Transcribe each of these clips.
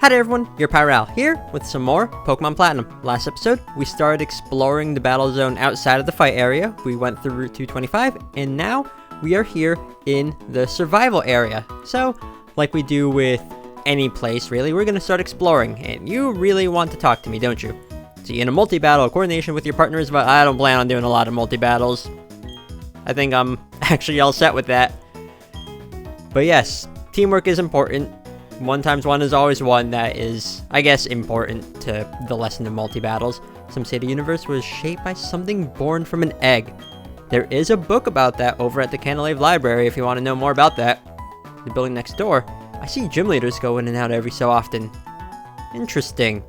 Hi there everyone, your Pyral here with some more Pokemon Platinum. Last episode, we started exploring the battle zone outside of the fight area. We went through Route 225, and now we are here in the survival area. So, like we do with any place really, we're going to start exploring, and you really want to talk to me, don't you? See, in a multi-battle, coordination with your partner is about, I don't plan on doing a lot of multi-battles. I think I'm actually all set with that. But yes, teamwork is important. 1 times 1 is always 1. That is, I guess, important to the lesson of multi-battles. Some say the universe was shaped by something born from an egg. There is a book about that over at the Canalave Library if you want to know more about that. The building next door. I see gym leaders go in and out every so often. Interesting.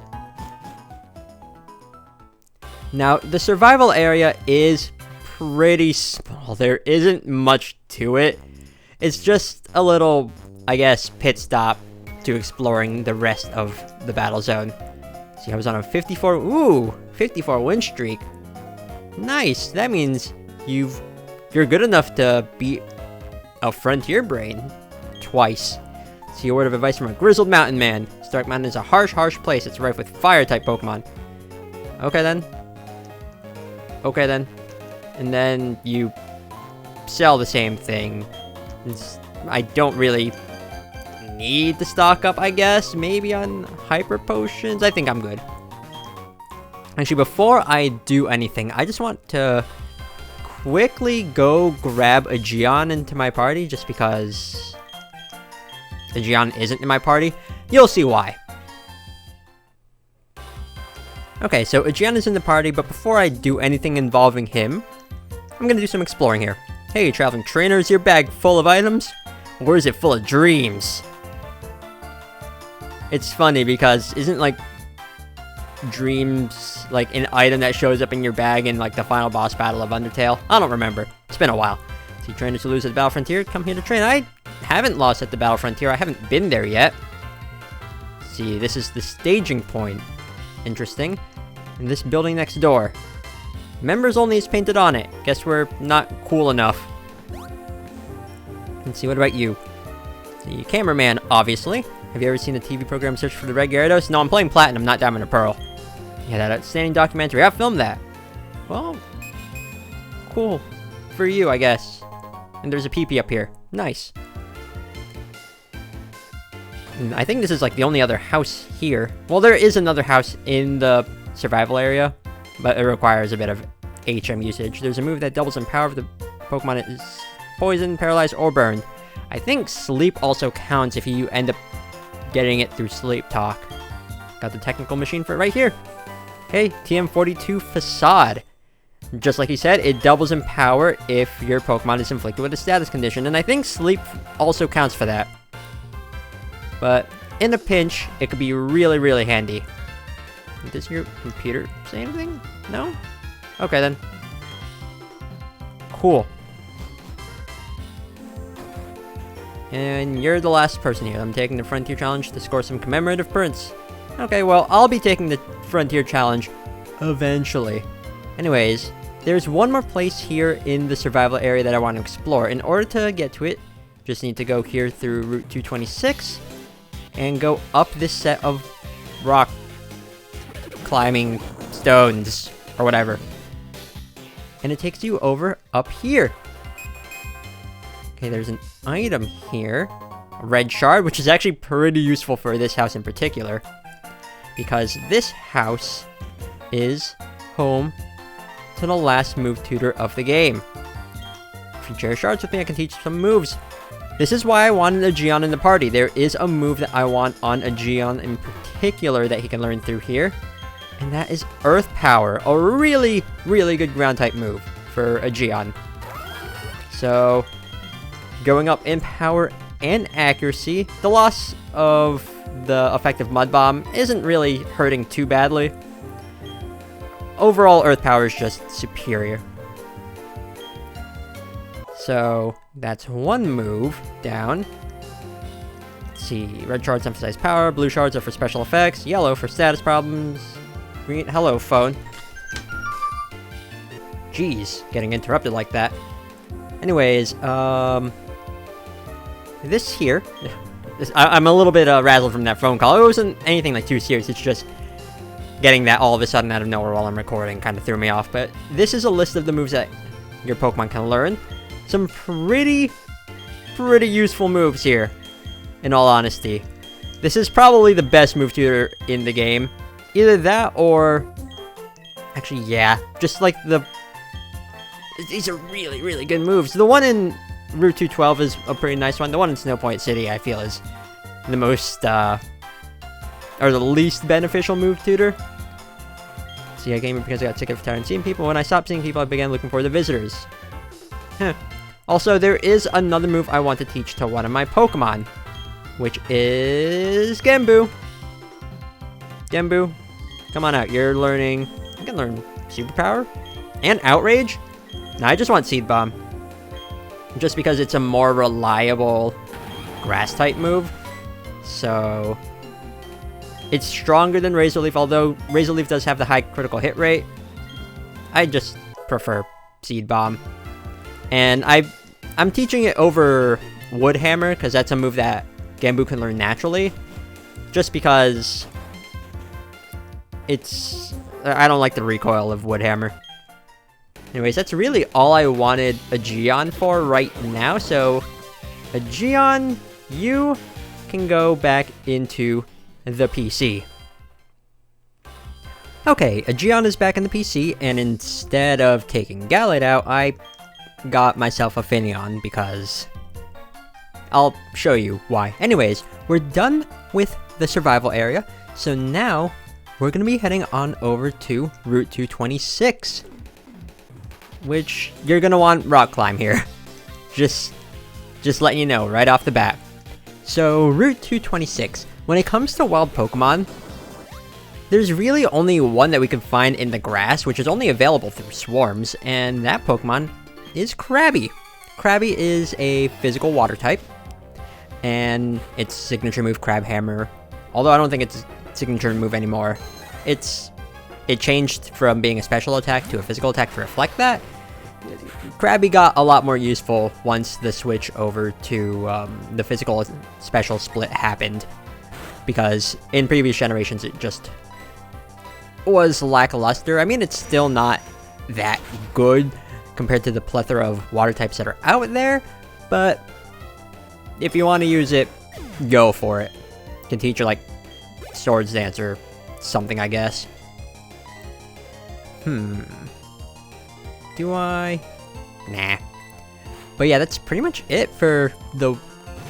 Now, the survival area is pretty small. There isn't much to it. It's just a little, I guess, pit stop to exploring the rest of the battle zone. See, I was on a 54 win streak. Nice. That means you're good enough to beat a Frontier Brain twice. See, a word of advice from a grizzled mountain man. Stark Mountain is a harsh place. It's rife with fire-type Pokemon. Okay then. And then you sell the same thing. I don't really need to stock up, I guess. Maybe on hyper potions. I think I'm good. Actually, before I do anything, I just want to quickly go grab a Gion into my party, just because the Gion isn't in my party. You'll see why. Okay, so Aegeon is in the party, but before I do anything involving him, I'm gonna do some exploring here. Hey, traveling trainer, is your bag full of items? Or is it full of dreams? It's funny because isn't like dreams like an item that shows up in your bag in like the final boss battle of Undertale? I don't remember. It's been a while. See trainers who lose at the Battle Frontier, come here to train. I haven't lost at the Battle Frontier. I haven't been there yet. See, this is the staging point. Interesting. And this building next door. Members only is painted on it. Guess we're not cool enough. Let's see, what about you? The cameraman, obviously. Have you ever seen the TV program Search for the Red Gyarados? No, I'm playing Platinum, not Diamond and Pearl. Yeah, that outstanding documentary. I filmed that. Well, cool. For you, I guess. And there's a PP up here. Nice. And I think this is like the only other house here. Well, there is another house in the survival area, but it requires a bit of HM usage. There's a move that doubles in power if the Pokemon is poisoned, paralyzed, or burned. I think sleep also counts if you end up getting it through sleep talk. Got the technical machine for it right here. Hey, TM42 Facade. Just like he said, it doubles in power if your Pokemon is inflicted with a status condition, and I think sleep also counts for that. But in a pinch, it could be really, really handy. Does your computer say anything? No? Okay then. Cool. And you're the last person here. I'm taking the Frontier Challenge to score some commemorative prints. Okay, well, I'll be taking the Frontier Challenge eventually. Anyways, there's one more place here in the survival area that I want to explore. In order to get to it, just need to go here through Route 226 and go up this set of rock climbing stones or whatever. And it takes you over up here. Okay, there's an item here. A red shard, which is actually pretty useful for this house in particular. Because this house is home to the last move tutor of the game. If you share shards with me, I can teach some moves. This is why I wanted a Gion in the party. There is a move that I want on a Gion in particular that he can learn through here. And that is Earth Power. A really, really good ground type move for a Gion. So, going up in power and accuracy. The loss of the effective Mud Bomb isn't really hurting too badly. Overall, Earth Power is just superior. So, that's one move down. Let's see. Red shards emphasize power. Blue shards are for special effects. Yellow for status problems. Green. Hello, phone. Jeez, getting interrupted like that. Anyways, this here I'm a little bit razzled from that phone call. It wasn't anything like too serious. It's just getting that all of a sudden out of nowhere while I'm recording kind of threw me off. But this is a list of the moves that your Pokemon can learn. Some pretty useful moves here, in all honesty. This is probably the best move tutor in the game. Either that or... Actually, yeah. Just like the... These are really good moves. The one in Route 212 is a pretty nice one. The one in Snow Point City, I feel, is the most, or the least beneficial move tutor. See, I came because I got sick of tired and seeing people. When I stopped seeing people, I began looking for the visitors. Huh. Also, there is another move I want to teach to one of my Pokemon, which is Genbu. Genbu, come on out. You're learning... You can learn Superpower and Outrage. No, I just want Seed Bomb. Just because it's a more reliable Grass-type move. So... It's stronger than Razor Leaf, although Razor Leaf does have the high critical hit rate. I just prefer Seed Bomb. And I'm teaching it over Wood Hammer, because that's a move that Genbu can learn naturally. Just because... I don't like the recoil of Wood Hammer. Anyways, that's really all I wanted a Geon for right now. So, a Geon, you can go back into the PC. Okay, a Geon is back in the PC, and instead of taking Gallade out, I got myself a Finneon, because I'll show you why. Anyways, we're done with the survival area, so now we're going to be heading on over to Route 226, which you're going to want Rock Climb here. Just letting you know right off the bat. So, Route 226, when it comes to wild Pokemon, there's really only one that we can find in the grass, which is only available through swarms, and that Pokemon is Krabby. Krabby is a physical water type, and its signature move, Crab Hammer, although I don't think it's signature move anymore. It changed from being a special attack to a physical attack to reflect that. Krabby got a lot more useful once the switch over to the physical special split happened, because in previous generations it just was lackluster. I mean, it's still not that good compared to the plethora of water types that are out there, but if you want to use it, go for it. You can teach her like Swords Dance or something, I guess. Do I? Nah. But yeah, that's pretty much it for the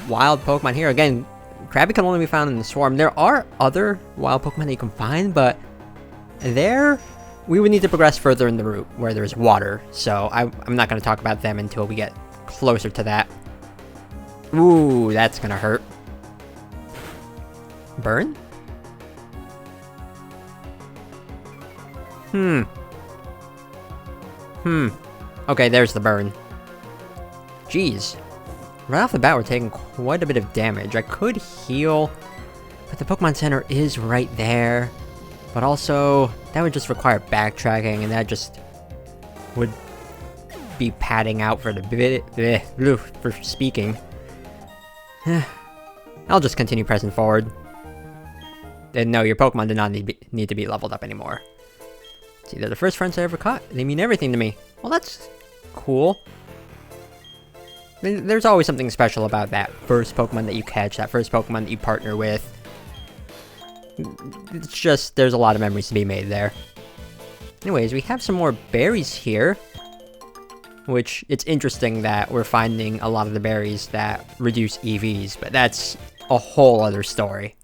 wild Pokemon here. Again, Krabby can only be found in the swarm. There are other wild Pokemon that you can find, but there we would need to progress further in the route where there's water. So I'm not going to talk about them until we get closer to that. Ooh, that's going to hurt. Burn? Okay, there's the burn. Jeez. Right off the bat, we're taking quite a bit of damage. I could heal, but the Pokemon Center is right there. But also, that would just require backtracking, and that just would be padding out for the for speaking. I'll just continue pressing forward. And no, your Pokemon do not need to be leveled up anymore. See, they're the first friends I ever caught. They mean everything to me. Well, that's cool. There's always something special about that first Pokemon that you catch, that first Pokemon that you partner with. It's just, there's a lot of memories to be made there. Anyways, we have some more berries here. Which, it's interesting that we're finding a lot of the berries that reduce EVs, but that's a whole other story.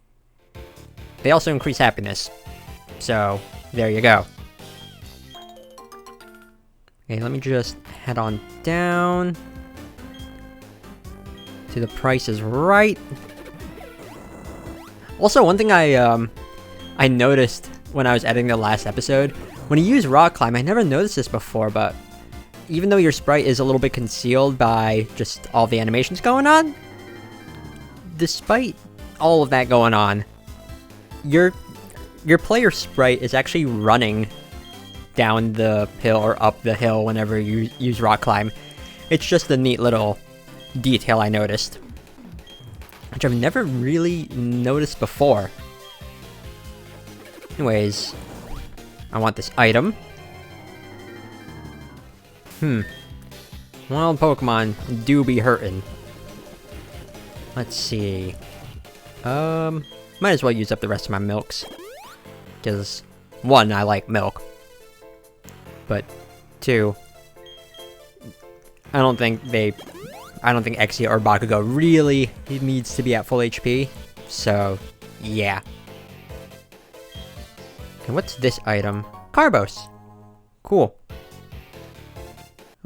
They also increase happiness. So, there you go. Okay, let me just head on down to the Price is Right. Also, one thing I noticed when I was editing the last episode, when you use Rock Climb, I never noticed this before, but even though your sprite is a little bit concealed by just all the animations going on, despite all of that going on, your player sprite is actually running down the hill or up the hill whenever you use Rock Climb. It's just a neat little detail I noticed. which I've never really noticed before. Anyways, I want this item. Well, Pokemon do be hurting. Let's see. Might as well use up the rest of my milks. Because, 1, I like milk. But, 2, I don't think Exia or Bakugo really needs to be at full HP. So, yeah. Okay, what's this item? Carbos. Cool.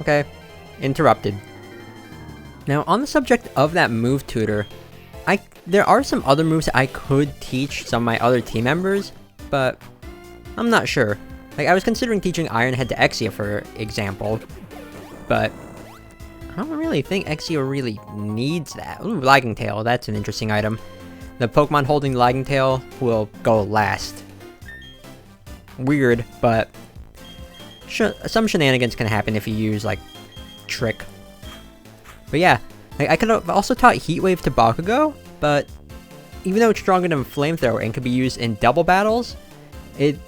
Okay. Interrupted. Now, on the subject of that move tutor, there are some other moves that I could teach some of my other team members, but I'm not sure. Like, I was considering teaching Iron Head to Exia, for example, but I don't really think Exia really needs that. Ooh, Lagging Tail, that's an interesting item. The Pokemon holding the Lagging Tail will go last. Weird, but some shenanigans can happen if you use, like, Trick. But yeah, I could have also taught Heat Wave to Bakugo, but even though it's stronger than Flamethrower and could be used in double battles, it's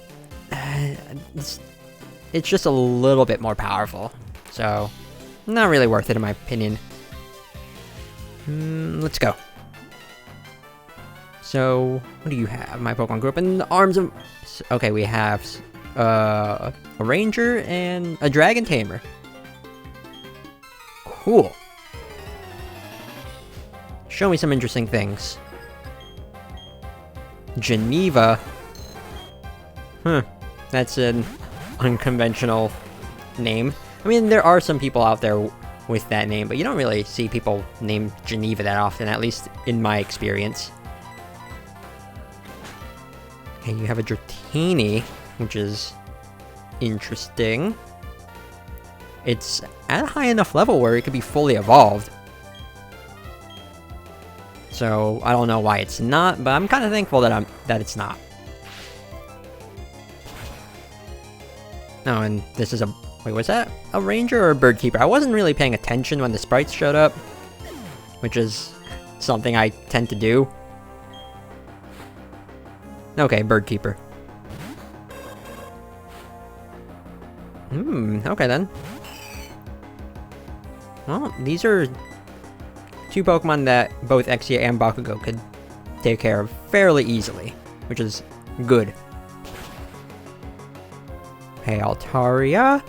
just a little bit more powerful. So, not really worth it in my opinion. Let's go. So, what do you have? My Pokemon grew up in the arms of... Okay, we have a Ranger and a Dragon Tamer. Cool. Show me some interesting things. Geneva. That's an unconventional name. I mean, there are some people out there with that name, but you don't really see people named Geneva that often, at least in my experience. Okay, you have a Dratini, which is interesting. It's at a high enough level where it could be fully evolved. So, I don't know why it's not, but I'm kind of thankful that it's not. Oh, and this is a... Wait, was that a Ranger or a Bird Keeper? I wasn't really paying attention when the sprites showed up, which is something I tend to do. Okay, Bird Keeper. Okay then. Well, these are 2 Pokemon that both Exia and Bakugo could take care of fairly easily, which is good. Hey, Altaria.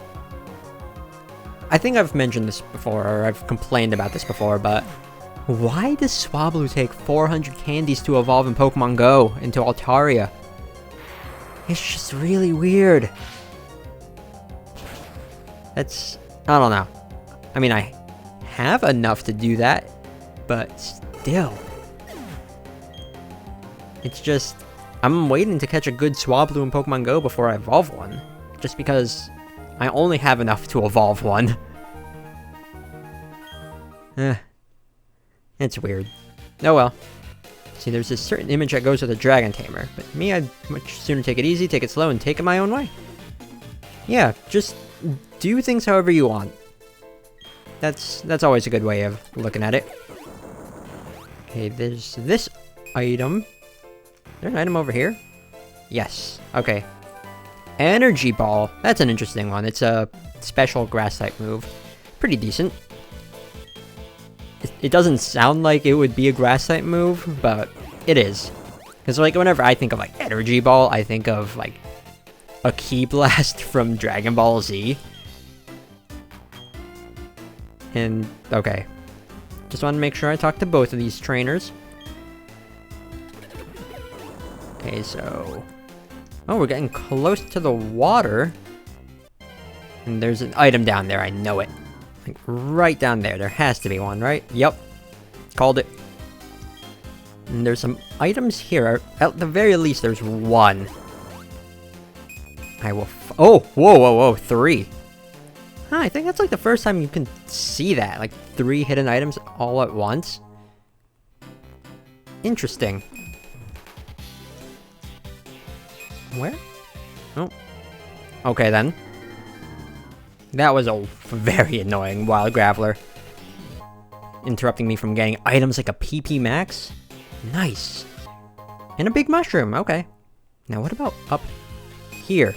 I think I've mentioned this before, or I've complained about this before, but why does Swablu take 400 candies to evolve in Pokemon Go into Altaria? It's just really weird. I don't know. I mean, I have enough to do that, but still. It's just, I'm waiting to catch a good Swablu in Pokemon Go before I evolve one. Just because I only have enough to evolve one. It's weird. Oh well. See, there's this certain image that goes with a Dragon Tamer, but me, I'd much sooner take it easy, take it slow, and take it my own way. Yeah, just do things however you want. That's always a good way of looking at it. Okay, there's this item. Is there an item over here? Yes. Okay. Energy Ball. That's an interesting one. It's a special Grass-type move. Pretty decent. It doesn't sound like it would be a Grass-type move, but it is. Because, like, whenever I think of, like, Energy Ball, I think of, like, a Ki Blast from Dragon Ball Z. And, okay. Just want to make sure I talk to both of these trainers. Okay, so... Oh, we're getting close to the water. And there's an item down there, I know it. Like, right down there. There has to be one, right? Yep. Called it. And there's some items here. At the very least, there's one. I will oh! Whoa, whoa, whoa. 3. Huh, I think that's like the first time you can see that. Like, 3 hidden items all at once. Interesting. Where? Oh. Okay, then. That was a very annoying Wild Graveler. Interrupting me from getting items like a PP Max. Nice. And a big mushroom, okay. Now what about up here?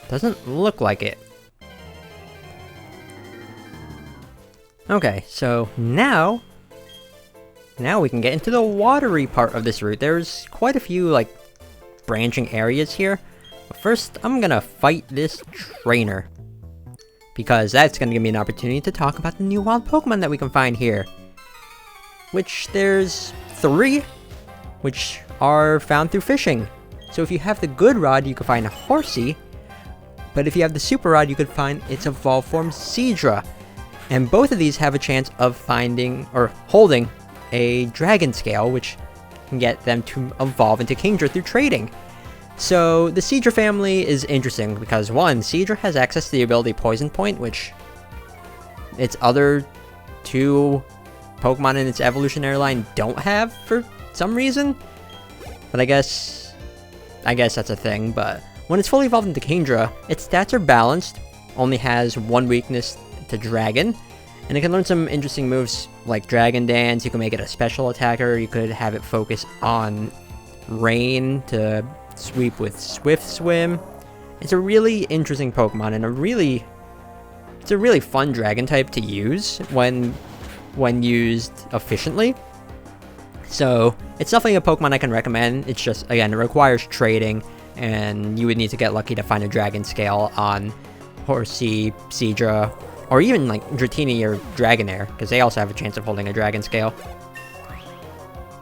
Doesn't look like it. Okay, so now we can get into the watery part of this route. There's quite a few, like, branching areas here. But first, I'm gonna fight this trainer, because that's gonna give me an opportunity to talk about the new wild Pokemon that we can find here. Which there's 3, which are found through fishing. So if you have the good rod, you can find a Horsey. But if you have the super rod, you could find its evolved form, Seizure. And both of these have a chance of finding, or holding, a dragon scale, which can get them to evolve into Kingdra through trading. So the Seizure family is interesting because, one, Seizure has access to the ability Poison Point, which its other 2 Pokemon in its evolutionary line don't have for some reason. But I guess that's a thing. But when it's fully evolved into Kingdra, its stats are balanced, only has 1 weakness to Dragon, and it can learn some interesting moves like Dragon Dance. You can make it a special attacker, you could have it focus on Rain to sweep with Swift Swim. It's a really interesting Pokemon, and it's a really fun Dragon type to use when used efficiently. So it's definitely a Pokemon I can recommend. It's just, again, it requires trading, and you would need to get lucky to find a Dragon Scale on Horsey, Seizure, or even like Dratini or Dragonair, because they also have a chance of holding a Dragon Scale.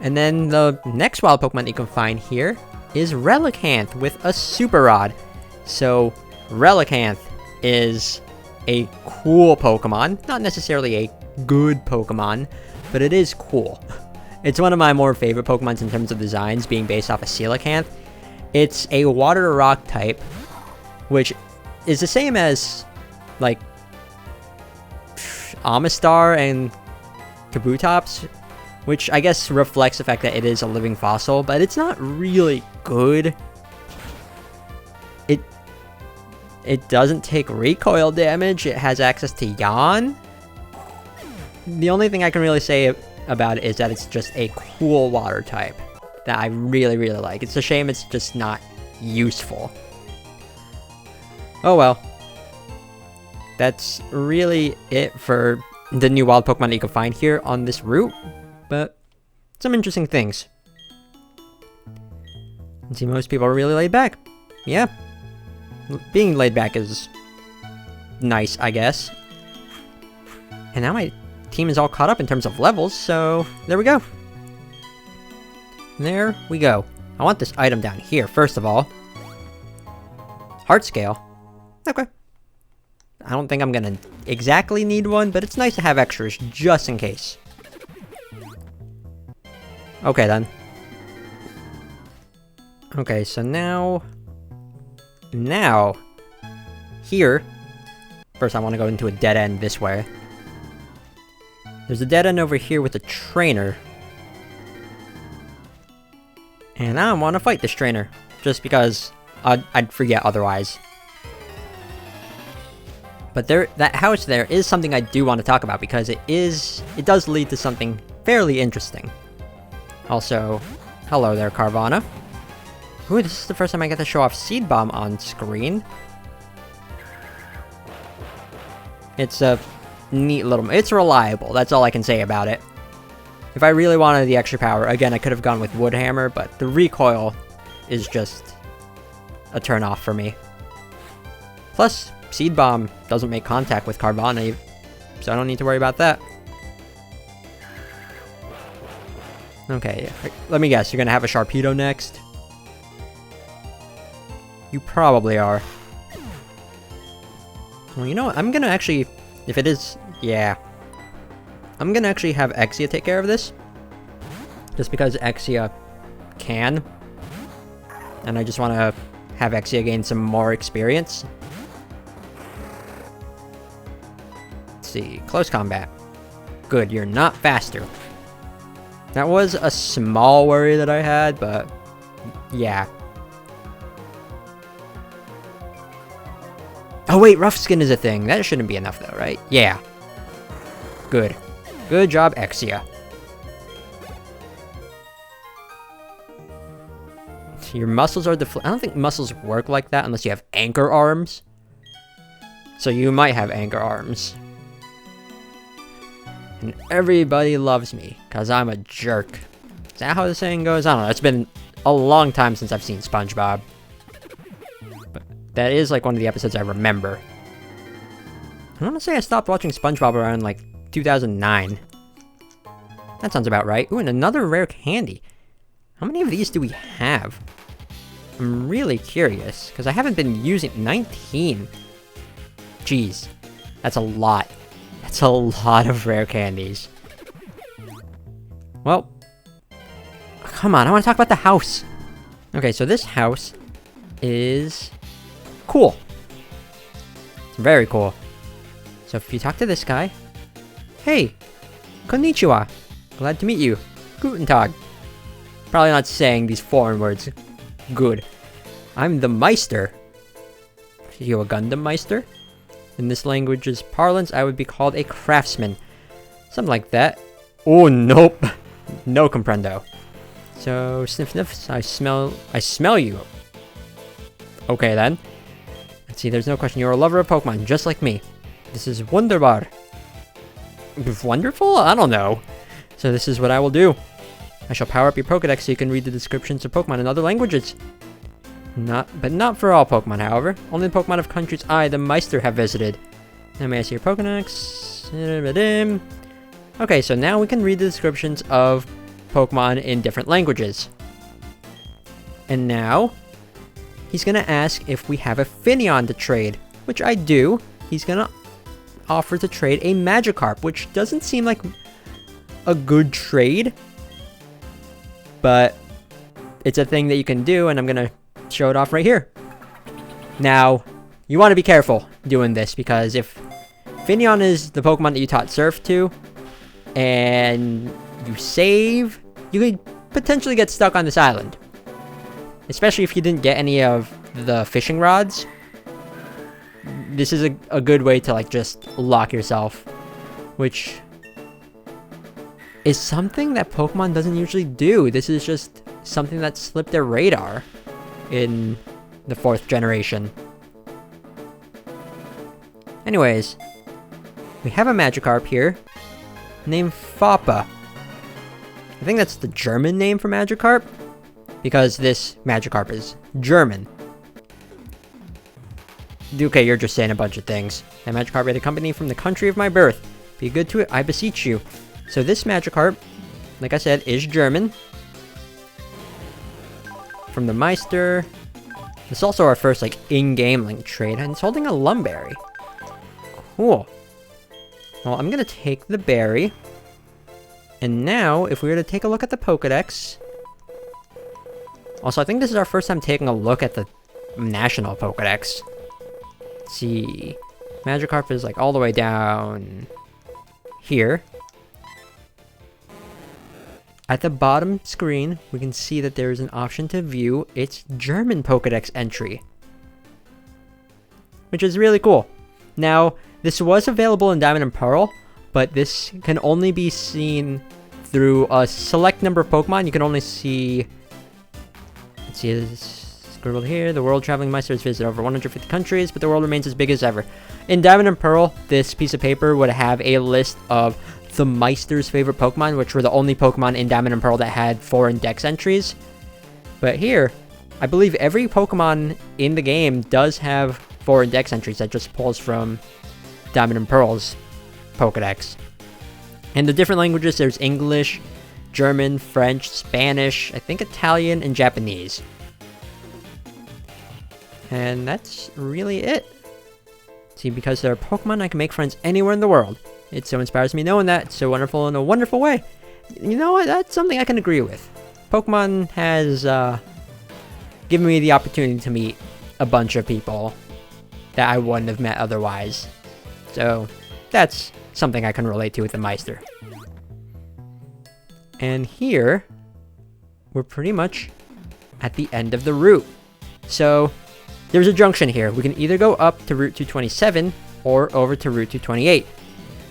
And then the next wild Pokemon you can find here is Relicanth with a Super Rod. So Relicanth is a cool Pokemon, not necessarily a good Pokemon, but it is cool. It's one of my more favorite Pokemons in terms of designs, being based off of Relicanth. It's a water-rock type, which is the same as, like, Amistar and Kabutops, which I guess reflects the fact that it is a living fossil, but it's not really good. It doesn't take recoil damage. It has access to Yawn. The only thing I can really say about it is that it's just a cool water type that I really, really like. It's a shame it's just not useful. Oh well. That's really it for the new wild Pokemon that you can find here on this route, but some interesting things. And see, most people are really laid back. Yeah. Being laid back is nice, I guess. And now my team is all caught up in terms of levels, so there we go. There we go. I want this item down here, first of all. Heart Scale. Okay. I don't think I'm gonna exactly need one, but it's nice to have extras just in case. Okay then. Okay, so now, here, first I want to go into a dead end this way. There's a dead end over here with a trainer. And I want to fight this trainer, just because I'd forget otherwise. But that house there is something I do want to talk about, because it does lead to something fairly interesting. Also, hello there, Carvana. Ooh, this is the first time I get to show off Seed Bomb on screen. It's a neat little... It's reliable, that's all I can say about it. If I really wanted the extra power, again, I could have gone with Wood Hammer, but the recoil is just a turn off for me. Plus, Seed Bomb doesn't make contact with Carvana, so I don't need to worry about that. Okay, let me guess, you're gonna have a Sharpedo next? You probably are. Well, you know what, I'm gonna actually, if it is, yeah. I'm gonna actually have Exia take care of this. Just because Exia can. And I just want to have Exia gain some more experience. Let's see, close combat. Good, you're not faster. That was a small worry that I had, but yeah. Oh wait, Rough Skin is a thing. That shouldn't be enough though, right? Yeah. Good. Good job, Exia. Your muscles are I don't think muscles work like that unless you have anchor arms. So you might have anchor arms. And everybody loves me, because I'm a jerk. Is that how the saying goes? I don't know. It's been a long time since I've seen SpongeBob. But that is like one of the episodes I remember. I want to say I stopped watching SpongeBob around like 2009. That sounds about right. Ooh, and another rare candy. How many of these do we have? I'm really curious, because I haven't been using 19. Jeez, that's a lot. That's a lot of rare candies. Well, come on, I want to talk about the house. Okay, so this house is cool. It's very cool. So if you talk to this guy, hey, konnichiwa, glad to meet you, guten tag. Probably not saying these foreign words good. I'm the Meister. Are you a Gundam Meister? In this language's parlance, I would be called a craftsman. Something like that. Oh, nope. No comprendo. So, sniff sniff, I smell you. Okay then. Let's see, there's no question. You're a lover of Pokemon, just like me. This is wunderbar. Wonderful? I don't know. So this is what I will do. I shall power up your Pokedex so you can read the descriptions of Pokemon in other languages. But not for all Pokemon, however. Only the Pokemon of countries I, the Meister, have visited. Now may I see your Pokedex? Okay, so now we can read the descriptions of Pokemon in different languages. And now, he's gonna ask if we have a Finneon to trade, which I do. He's gonna offer to trade a Magikarp, which doesn't seem like a good trade, but it's a thing that you can do, and I'm gonna show it off right here. Now, you want to be careful doing this, because if Finneon is the Pokemon that you taught Surf to, and you save, you could potentially get stuck on this island. Especially if you didn't get any of the fishing rods. This is a good way to like just lock yourself, which is something that Pokemon doesn't usually do. This is just something that slipped their radar in the 4th generation. Anyways, we have a Magikarp here named Fappa. I think that's the German name for Magikarp, because this Magikarp is German. Okay, you're just saying a bunch of things. That Magikarp is a company from the country of my birth. Be good to it, I beseech you. So this Magikarp, like I said, is German. From the Meister. This is also our first, like, in-game link trade, and it's holding a Lumberry. Cool. Well, I'm gonna take the berry. And now, if we were to take a look at the Pokedex... Also, I think this is our first time taking a look at the national Pokedex. Let's see. Magikarp is, like, all the way down here. At the bottom screen, we can see that there is an option to view its German Pokedex entry, which is really cool. Now, this was available in Diamond and Pearl, but this can only be seen through a select number of Pokemon. You can only see... Let's see, this scribbled here. The world-traveling Meister has visited over 150 countries, but the world remains as big as ever. In Diamond and Pearl, this piece of paper would have a list of the Meister's favorite Pokemon, which were the only Pokemon in Diamond and Pearl that had foreign dex entries. But here, I believe every Pokemon in the game does have foreign dex entries that just pulls from Diamond and Pearl's Pokedex. In the different languages, there's English, German, French, Spanish, I think Italian, and Japanese. And that's really it. See, because there are Pokemon, I can make friends anywhere in the world. It so inspires me knowing that. It's so wonderful in a wonderful way. You know what? That's something I can agree with. Pokemon has given me the opportunity to meet a bunch of people that I wouldn't have met otherwise. So that's something I can relate to with the Meister. And here, we're pretty much at the end of the route. So there's a junction here. We can either go up to Route 227 or over to Route 228.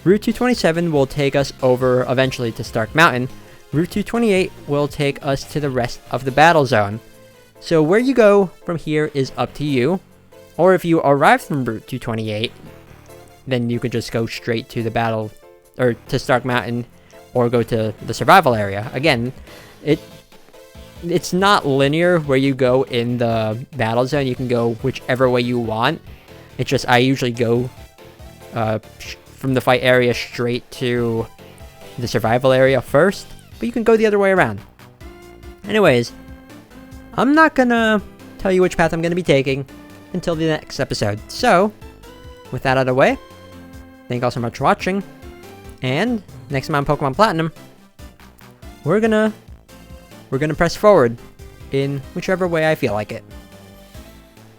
Route 227 will take us over eventually to Stark Mountain. Route 228 will take us to the rest of the battle zone. So where you go from here is up to you. Or if you arrive from Route 228, then you could just go straight to the battle, or to Stark Mountain, or go to the survival area. Again, it's not linear where you go in the battle zone. You can go whichever way you want. It's just I usually go from the fight area straight to the survival area first, but you can go the other way around. Anyways, I'm not gonna tell you which path I'm gonna be taking until the next episode. So, with that out of the way, thank you all so much for watching, and next time on Pokemon Platinum, we're gonna press forward in whichever way I feel like it.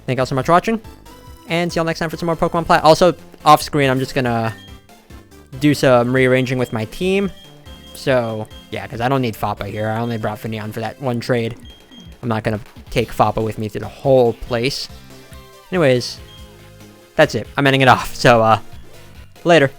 Thank you all so much for watching, and see y'all next time for some more Pokemon Platinum. Also, off screen, I'm just gonna do some rearranging with my team. So, yeah, because I don't need Fappa here. I only brought Finneon for that one trade. I'm not gonna take Fappa with me through the whole place. Anyways, that's it. I'm ending it off. So, later.